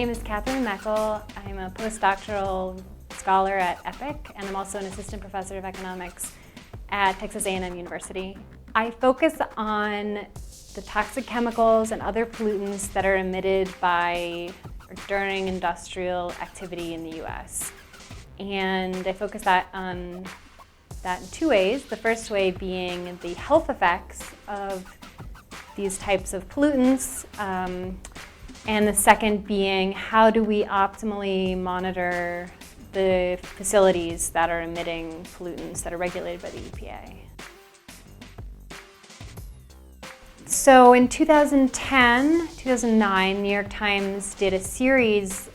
name is Katherine Meckel. I'm a postdoctoral scholar at EPIC, and I'm also an assistant professor of economics at Texas A&M University. I focus on the toxic chemicals and other pollutants that are emitted by or during industrial activity in the U.S. And I focus on that in two ways. The first way being the health effects of these types of pollutants, and the second being how do we optimally monitor the facilities that are emitting pollutants that are regulated by the EPA. So in 2010, 2009, New York Times did a series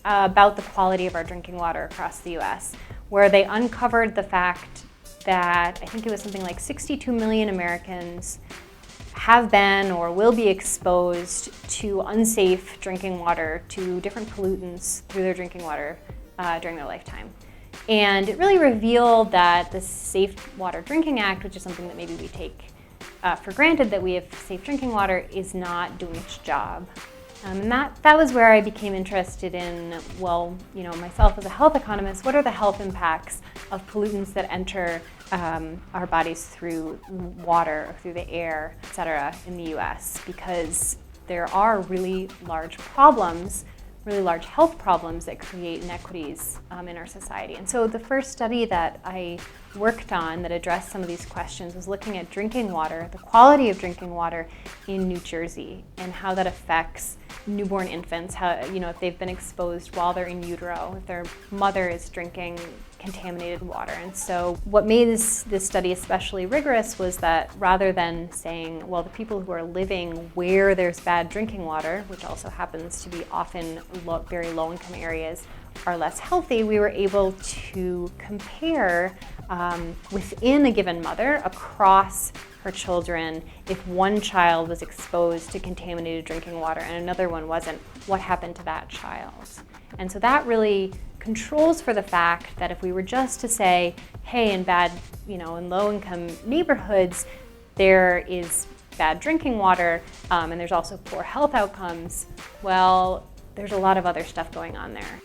about the quality of our drinking water across the US, where they uncovered the fact that I think it was something like 62 million Americans have been or will be exposed to unsafe drinking water, to different pollutants through their drinking water during their lifetime. And it really revealed that the Safe Water Drinking Act, which is something that maybe we take for granted that we have safe drinking water, is not doing its job. And that was where I became interested in, well, myself as a health economist, what are the health impacts of pollutants that enter our bodies through water, or through the air, et cetera, in the US? Because there are really large problems, really large health problems that create inequities in our society. And so the first study that I worked on that addressed some of these questions was looking at drinking water, the quality of drinking water in New Jersey, and how that affects newborn infants, how, if they've been exposed while they're in utero, if their mother is drinking contaminated water. And so what made this study especially rigorous was that rather than saying, well, the people who are living where there's bad drinking water, which also happens to be often very low-income areas, are less healthy, we were able to compare within a given mother across her children, if one child was exposed to contaminated drinking water and another one wasn't, what happened to that child? And so that really controls for the fact that if we were just to say, hey, in in low-income neighborhoods, there is bad drinking water and there's also poor health outcomes, well, there's a lot of other stuff going on there.